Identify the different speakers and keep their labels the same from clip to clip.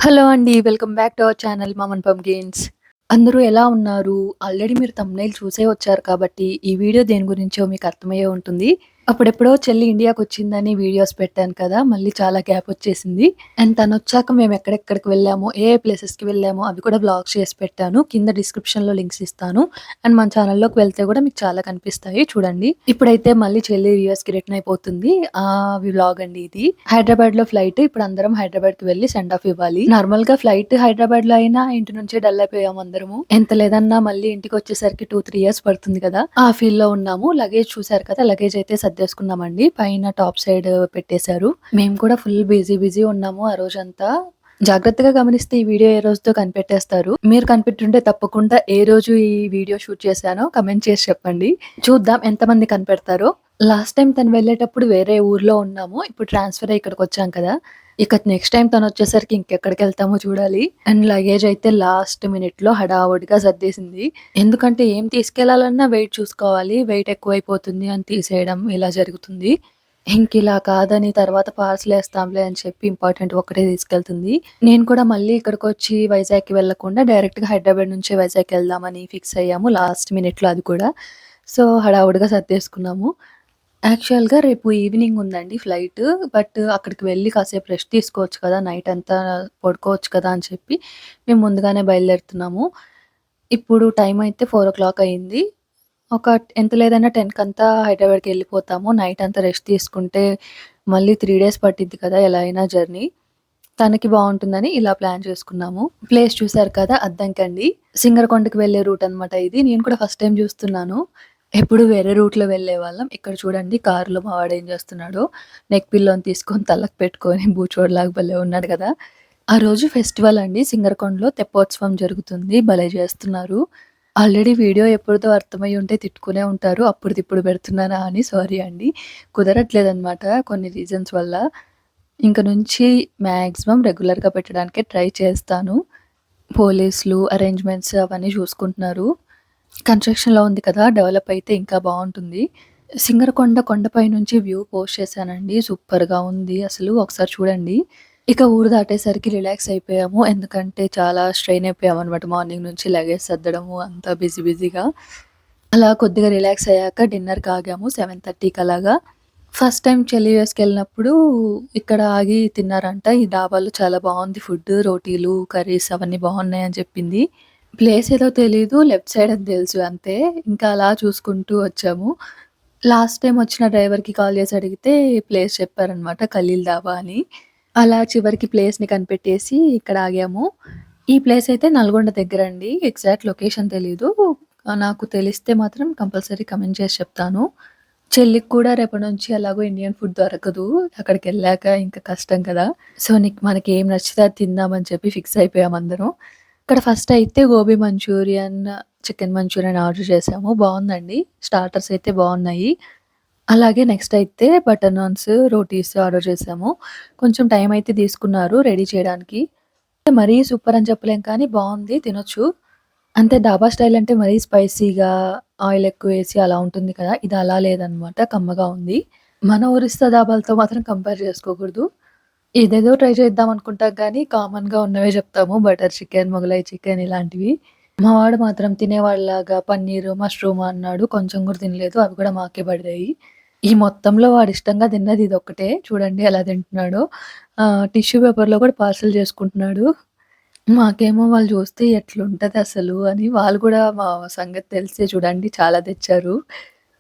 Speaker 1: Hello అండి. Welcome back to our channel mum and pumpkins. అందరూ ఎలా ఉన్నారు? ఆల్రెడీ మీరు థంబ్‌నెయిల్ చూసే వచ్చారు కాబట్టి, ఈ వీడియో దేని గురించో మీకు అర్థమయ్యే ఉంటుంది. అప్పుడెప్పుడో చెల్లి ఇండియాకొచ్చిందని వీడియోస్ పెట్టాను కదా! మళ్ళీ చాలా గ్యాప్ వచ్చేసింది. అండ్ తనొచ్చాక మేము ఎక్కడెక్కడికి వెళ్ళామో, ఏ ఏ ప్లేసెస్‌కి వెళ్ళామో అవి కూడా వ్లాగ్స్ చేసి పెట్టాను. కింద డిస్క్రిప్షన్‌లో లింక్స్ ఇస్తాను. అండ్ మన ఛానల్‌లోకి వెళ్తే కూడా మీకు చాలా కనిపిస్తాయి చూడండి. ఇప్పుడైతే మళ్ళీ చెల్లి యూఎస్‌కి రిటర్న్ అయిపోతుంది. వ్లాగ్ అండి ఇది. హైదరాబాద్‌లో ఫ్లైట్. ఇప్పుడు అందరం హైదరాబాద్‌కి వెళ్లి సెండ్ ఆఫ్ ఇవ్వాలి. నార్మల్‌గా ఫ్లైట్ హైదరాబాద్‌లో అయినా ఇంటి నుంచే డల్ అయిపోయాం అందరము. ఎంత లేదన్నా మళ్ళీ ఇంటికొచ్చేసరికి 2, 3 ఇయర్స్ పడుతుంది కదా! ఆ ఫీల్‌లో ఉన్నాము. లగేజ్ చూసారు కదా! లగేజ్ అయితే సర్దేసుకున్నామండి. పైన టాప్ సైడ్ పెట్టేశారు. మేము కూడా ఫుల్ బిజీ ఉన్నాము ఆ రోజంతా. జాగ్రత్తగా గమనిస్తే ఈ వీడియో ఏ రోజుతో కనిపెట్టేస్తారు. మీరు కనిపెట్టుంటే తప్పకుండా ఏ రోజు ఈ వీడియో షూట్ చేశానో కామెంట్ చేసి చెప్పండి. చూద్దాం ఎంతమంది కనిపెడతారో. లాస్ట్ టైమ్ తను వెళ్ళేటప్పుడు వేరే ఊర్లో ఉన్నాము. ఇప్పుడు ట్రాన్స్‌ఫర్ అయ్యి ఇక్కడికొచ్చాం కదా! ఇక నెక్స్ట్ టైమ్ తనొచ్చేసరికి ఇంకెక్కడికెళ్తామో చూడాలి. అండ్ లగేజ్ అయితే లాస్ట్ మినిట్‌లో హడావుడిగా సర్దేసింది. ఎందుకంటే ఏం తీసుకెళ్లాలన్నా వెయిట్ చూసుకోవాలి. వెయిట్ ఎక్కువైపోతుంది అని తీసేయడం ఇలా జరుగుతుంది. ఇంకిలా కాదని తర్వాత పార్సెలేస్తాంలే అని చెప్పి ఇంపార్టెంట్ ఒక్కటే తీసుకెళ్తుంది. నేను కూడా మళ్ళీ ఇక్కడికొచ్చి వైజాగ్‌కి వెళ్ళకుండా డైరెక్ట్‌గా హైదరాబాద్ నుంచే వైజాగ్ ఎళ్దామని ఫిక్స్ అయ్యాము. లాస్ట్ మినిట్‌లో అది కూడా. సో, హడావుడిగా సర్దేసుకున్నాము. యాక్చువల్‌గా రేపు ఈవినింగ్ ఉందండి ఫ్లైట్. బట్ అక్కడికి వెళ్లి కాసేపు రెస్ట్ తీసుకోవచ్చు కదా! నైట్ అంతా పడుకోవచ్చు కదా! అని చెప్పి మేము ముందుగానే బయలుదేరుతున్నాము. ఇప్పుడు టైమ్ అయితే 4:00 అయింది. ఒక ఎంత లేదన్నా 10 కంతా హైదరాబాద్‌కెళ్ళిపోతాము. నైట్ అంతా రెస్ట్ తీసుకుంటే మళ్ళీ 3 డేస్ పట్టిద్ది కదా! ఎలా అయినా జర్నీ. తనకి బావుంటుందని ఇలా ప్లాన్ చేసుకున్నాము. ప్లేస్ చూసారు కదా! అద్దంకండి. సింగరకొండకి వెళ్ళే రూట్ అనమాట ఇది. నేను కూడా ఫస్ట్ టైమ్ చూస్తున్నాను. ఎప్పుడు వేరే రూట్‌లో వెళ్ళేవాళ్ళం. ఇక్కడ చూడండి కారులో మా వాడేం చేస్తున్నాడో. నెక్ పిల్లోని తీసుకొని తలకి పెట్టుకొని బూచోడులాగా భలే ఉన్నాడు కదా! ఆ రోజు ఫెస్టివల్ అండి సింగరకొండలో తెప్పోత్సవం జరుగుతుంది. భలే చేస్తున్నారు. ఆల్రెడీ వీడియో ఎప్పుడుదో అర్థమై ఉంటే తిట్టుకునే ఉంటారు. అప్పుడిదిప్పుడు పెడుతున్నానా అని సారీ అండి. కుదరట్లేదనమాట కొన్ని రీజన్స్ వల్ల. ఇంక నుంచి మాక్సిమం రెగ్యులర్‌గా పెట్టడానికే ట్రై చేస్తాను. పోలీసులు, అరేంజ్‌మెంట్స్ అవన్నీ చూసుకుంటున్నారు. కన్‌స్ట్రక్షన్‌లో ఉంది కదా! డెవలప్ అయితే ఇంకా బావుంటుంది. సింగరకొండ కొండపై నుంచి వ్యూ పోస్ట్ చేశానండి. సూపర్‌గా ఉంది అసలు. ఒకసారి చూడండి. ఇక ఊరు దాటేసరికి రిలాక్స్ అయిపోయాము. ఎందుకంటే చాలా స్ట్రెయిన్ అయిపోయామనమాట. మార్నింగ్ నుంచి లగేజ్ సర్దడము అంతా బిజీగా. అలా కొద్దిగా రిలాక్స్ అయ్యాక డిన్నర్‌కి ఆగాము 7:30కి అలాగా. ఫస్ట్ టైమ్ చెల్లి యూఎస్‌కెళ్ళినప్పుడు ఇక్కడ ఆగి తిన్నారంట. ఈ డాబాలో చాలా బావుంది ఫుడ్డు. రోటీలు, కర్రీస్ అవన్నీ బావున్నాయని చెప్పింది. ప్లేస్ ఏదో తెలీదు. లెఫ్ట్ సైడ్ అని తెలుసు అంతే. ఇంకా అలా చూసుకుంటూ వచ్చాము. లాస్ట్ టైమ్ వచ్చిన డ్రైవర్‌కి కాల్ చేసి అడిగితే ప్లేస్ చెప్పారనమాట. ఖలీల్ డాబా అని. అలా చివరికి ప్లేస్‌ని కనిపెట్టేసి ఇక్కడ ఆగాము. ఈ ప్లేస్ అయితే నల్గొండ దగ్గరండి. ఎగ్జాక్ట్ లొకేషన్ తెలీదు. నాకు తెలిస్తే మాత్రం కంపల్సరీ కామెంట్ చేసి చెప్తాను. చెల్లికి కూడా రేపటి నుంచి ఎలాగో ఇండియన్ ఫుడ్ దొరకదు. అక్కడికెళ్ళాక ఇంకా కష్టం కదా! సో, మనకేం నచ్చితే అది తిందామని చెప్పి ఫిక్స్ అయిపోయాం అందరం. ఇక్కడ ఫస్ట్ అయితే gobi Manchurian, chicken Manchurian order చేసాము. బావుందండి. స్టార్టర్స్ అయితే బావున్నాయి. అలాగే నెక్స్ట్ అయితే బటర్ నాన్స్, రోటీస్ ఆర్డర్ చేసాము. కొంచెం టైం అయితే తీసుకున్నారు రెడీ చేయడానికి. మరీ సూపర్ అని చెప్పలేం కానీ బావుంది తినొచ్చు. అంటే డాబా స్టైల్ అంటే మరీ స్పైసీగా ఆయిల్ ఎక్కువేసి అలా ఉంటుంది కదా! ఇది అలా లేదనమాట. కమ్మగా ఉంది. మన ఒరిస్సా డాబాలతో మాత్రం కంపేర్ చేసుకోకూడదు. ఏదేదో ట్రై చేద్దాం అనుకుంటాం గానీ, కామన్‌గా ఉన్నవే చెప్తాము. బటర్ చికెన్, మొగలాయి చికెన్ ఇలాంటివి. మా వాడు మాత్రం తినేవాడిలాగా పన్నీరు, మష్రూమ్ అన్నాడు. కొంచెం కూడా తినలేదు. అవి కూడా మాకే పడ్డాయి. ఈ మొత్తంలో వాడిష్టంగా తిన్నది ఇదొక్కటే. చూడండి ఎలా తింటున్నాడో. టిష్యూ పేపర్‌లో కూడా పార్సెల్ చేసుకుంటున్నాడు. మాకేమో వాళ్ళు చూస్తే ఎట్లుంటదసలు అని వాళ్ళు గూడా మా సంగతి తెలిసే చూడండి చాలా తెచ్చారు.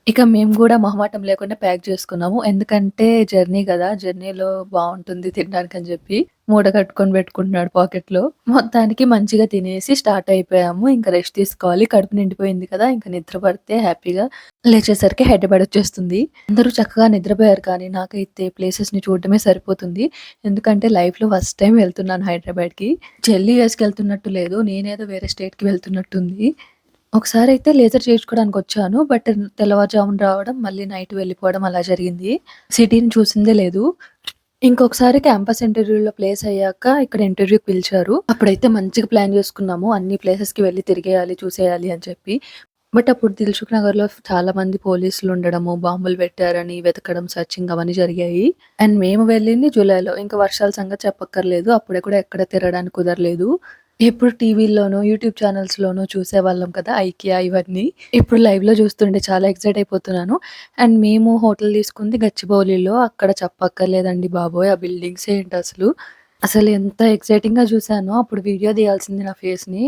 Speaker 1: ఇక మేము గూడా మొహమాటం లేకుండా ప్యాక్ చేసుకున్నాము. ఎందుకంటే జర్నీ గదా! జర్నీలో బావుంటుంది తినడానికని జెప్పి మూట కట్టుకొని పెట్టుకుంటున్నాడు పాకెట్‌లో. మొత్తానికి మంచిగా తినేసి స్టార్ట్ అయిపోయాము. ఇంక రెస్ట్ తీసుకోవాలి. కడుపు నిండిపోయింది కదా! ఇంక నిద్ర పడితే హ్యాపీగా లేచేసరికి హైదరాబాద్ వచ్చేస్తుంది. అందరూ చక్కగా నిద్రపోయారు కానీ నాకైతే ప్లేసెస్‌ని చూడడమే సరిపోతుంది. ఎందుకంటే లైఫ్‌లో ఫస్ట్ టైమ్ వెళ్తున్నాను హైదరాబాద్‌కి. చెల్లి యూఎస్‌కెళ్తున్నట్టు లేదు. నేనేదో వేరే స్టేట్‌కి వెళ్తున్నట్టుంది. ఒకసారయితే లేజర్ చేయించుకోవడానికొచ్చాను. బట్ తెల్లవారుజామున రావడం, మళ్ళీ నైట్ వెళ్ళిపోవడం అలా జరిగింది. సిటీని చూసిందే లేదు. ఇంకొకసారి క్యాంపస్ ఇంటర్వ్యూలో ప్లేస్ అయ్యాక ఇక్కడ ఇంటర్వ్యూకి పిలిచారు. అప్పుడైతే మంచిగా ప్లాన్ చేసుకున్నాము. అన్ని ప్లేసెస్‌కి వెళ్లి తిరిగేయాలి, చూసేయాలి అని చెప్పి. బట్ అప్పుడు దిల్సుఖ్ నగర్‌లో చాలా మంది పోలీసులు ఉండడము, బాంబులు పెట్టారని వెతకడం, సర్చింగ్ అవన్నీ జరిగాయి. అండ్ మేము వెళ్ళింది జూలైలో. ఇంకా వర్షాల సంగతి చెప్పక్కర్లేదు. అప్పుడే కూడా ఎక్కడ తిరగడానికి కుదరలేదు. ఎప్పుడు టీవీల్లోనో, యూట్యూబ్ ఛానల్స్‌లోనో చూసేవాళ్ళం కదా! ఐకియా ఇవన్నీ. ఇప్పుడు లైవ్‌లో చూస్తుంటే చాలా ఎక్సైట్ అయిపోతున్నాను. అండ్ మేము హోటల్ తీసుకుంది గచ్చిబౌలిలో. అక్కడ చెప్పక్కర్లేదండి బాబోయ్! ఆ బిల్డింగ్స్ ఏంటసలు. అసలు ఎంత ఎక్సైటింగ్‌గా చూసానో అప్పుడు వీడియో తీయాల్సింది నా ఫేస్‌ని.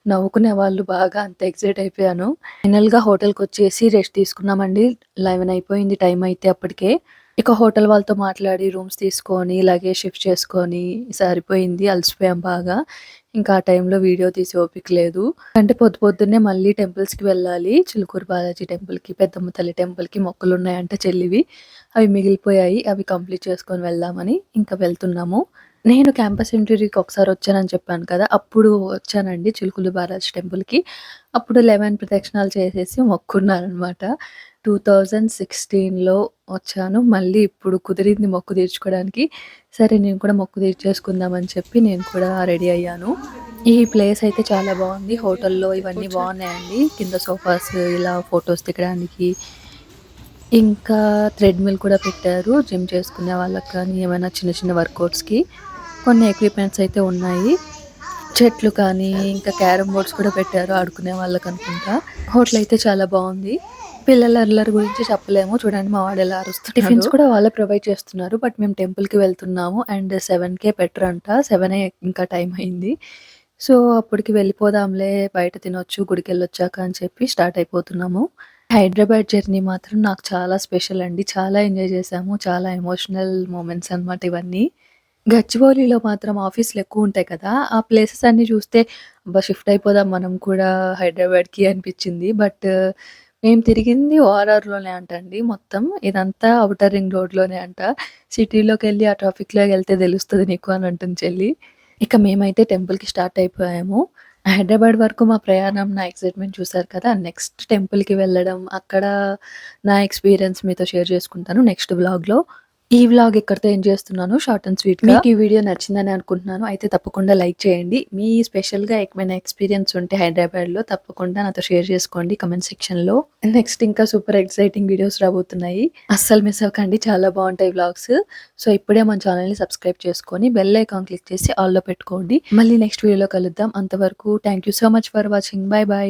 Speaker 1: నవ్వుకునేవాళ్ళు బాగా అంత ఎక్సైట్ అయిపోయాను. ఫైనల్‌గా హోటల్‌కొచ్చేసి రెస్ట్ తీసుకున్నామండి. 11 అయిపోయింది టైం అయితే అప్పటికే. ఇక హోటల్ వాళ్ళతో మాట్లాడి రూమ్స్ తీసుకొని, లగేజ్ షిఫ్ట్ చేసుకొని సరిపోయింది. అలసిపోయాం బాగా. ఇంకా ఆ టైంలో వీడియో తీసే ఓపిక లేదు. అంటే పొద్దున్నే మళ్ళీ టెంపుల్స్‌కి వెళ్ళాలి. చిలుకూరు బాలాజీ టెంపుల్‌కి, పెద్దమ్మ తల్లి టెంపుల్‌కి మొక్కులున్నాయంట చెల్లివి. అవి మిగిలిపోయాయి. అవి కంప్లీట్ చేసుకొని వెళ్దామని ఇంకా వెళ్తున్నాము. నేను క్యాంపస్ ఇంటర్వ్యూకి ఒకసారి వచ్చానని చెప్పాను కదా! అప్పుడు వచ్చానండి చిలుకులు బాలాజీ టెంపుల్‌కి. అప్పుడు 11 ప్రదక్షిణాలు చేసేసి మొక్కున్నాననమాట. 2016లో వచ్చాను. మళ్ళీ ఇప్పుడు కుదిరింది మొక్కు తీర్చుకోవడానికి. సరే నేను కూడా మొక్కు తీర్చేసుకుందాం అని చెప్పి నేను కూడా రెడీ అయ్యాను. ఈ ప్లేస్ అయితే చాలా బావుంది. హోటల్‌లో ఇవన్నీ బావున్నాయండి. కింద సోఫాస్ ఇలా ఫోటోస్ దిగడానికి. ఇంకా థ్రెడ్‌మిల్ కూడా పెట్టారు. జిమ్ చేసుకునే వాళ్ళకి కానీ, ఏమైనా చిన్న చిన్న వర్కౌట్స్‌కి. కొన్ని ఎక్విప్‌మెంట్స్ అయితే ఉన్నాయి. చెట్లు కానీ, ఇంకా క్యారమ్ బోర్డ్స్ కూడా పెట్టారు ఆడుకునే వాళ్ళకనుకుంటా. హోటల్ అయితే చాలా బావుంది. పిల్లల అల్లరి గురించి చెప్పలేము. చూడండి మా వాడు ఎలా అరుస్తున్నాడో. టిఫిన్స్ కూడా వాళ్ళే ప్రొవైడ్ చేస్తున్నారు. బట్ మేము టెంపుల్‌కి వెళ్తున్నాము అండ్ 7:00కే పెట్టరంట. 7 ఇంకా టైం అయింది. సో, అప్పటికి వెళ్ళిపోదాంలే బయట తినొచ్చు గుడికెళ్ళొచ్చాక అని చెప్పి స్టార్ట్ అయిపోతున్నాము. హైదరాబాద్ జర్నీ మాత్రం నాకు చాలా స్పెషల్ అండి. చాలా ఎంజాయ్ చేశాము. చాలా ఎమోషనల్ మొమెంట్స్ అన్నమాట ఇవన్నీ. గచ్చిబౌలిలో మాత్రం ఆఫీస్‌లెక్కువుంటాయి కదా! ఆ ప్లేసెస్ అన్నీ చూస్తే అబ్బా! షిఫ్ట్ అయిపోదాం మనం కూడా హైదరాబాద్‌కి అనిపిచ్చింది. బట్ మేము తిరిగింది ఓఆర్ఆర్‌లోనే అంటండి మొత్తం. ఇదంతా ఔటర్ రింగ్ రోడ్‌లోనే అంట. సిటీలోకెళ్ళి ఆ ట్రాఫిక్‌లోకెళ్తే తెలుస్తది నీకు అని అంటుంది చెల్లి. ఇక మేమైతే టెంపుల్‌కి స్టార్ట్ అయిపోయాము. హైదరాబాద్ వరకు మా ప్రయాణం, నా ఎక్సైట్‌మెంట్ చూసారు కదా! నెక్స్ట్ టెంపుల్‌కి వెళ్ళడం, అక్కడ నా ఎక్స్‌పీరియన్స్ మీతో షేర్ చేసుకుంటాను నెక్స్ట్ వ్లాగ్‌లో. ఈ వ్లాగ్ ఇక్కడితో ఎండ్ చేస్తున్నాను. షార్ట్ అండ్ స్వీట్‌గా. మీకు ఈ వీడియో నచ్చిందని అనుకుంటున్నాను. అయితే తప్పకుండా లైక్ చేయండి. మీ స్పెషల్‌గా ఏమైనా ఎక్స్‌పీరియన్స్ ఉంటే హైదరాబాద్‌లో తప్పకుండా నాతో షేర్ చేసుకోండి కామెంట్ సెక్షన్‌లో. నెక్స్ట్ ఇంకా సూపర్ ఎక్సైటింగ్ వీడియోస్ రాబోతున్నాయి. అస్సలు మిస్ అవ్వకండి. చాలా బావుంటాయి వ్లాగ్స్. సో, ఇప్పుడే మన ఛానెల్‌ని సబ్స్క్రైబ్ చేసుకొని బెల్ ఐకాన్ క్లిక్ చేసి ఆల్‌లో పెట్టుకోండి. మళ్ళీ నెక్స్ట్ వీడియోలో కలుద్దాం. అంతవరకు thank you so much for watching. By by.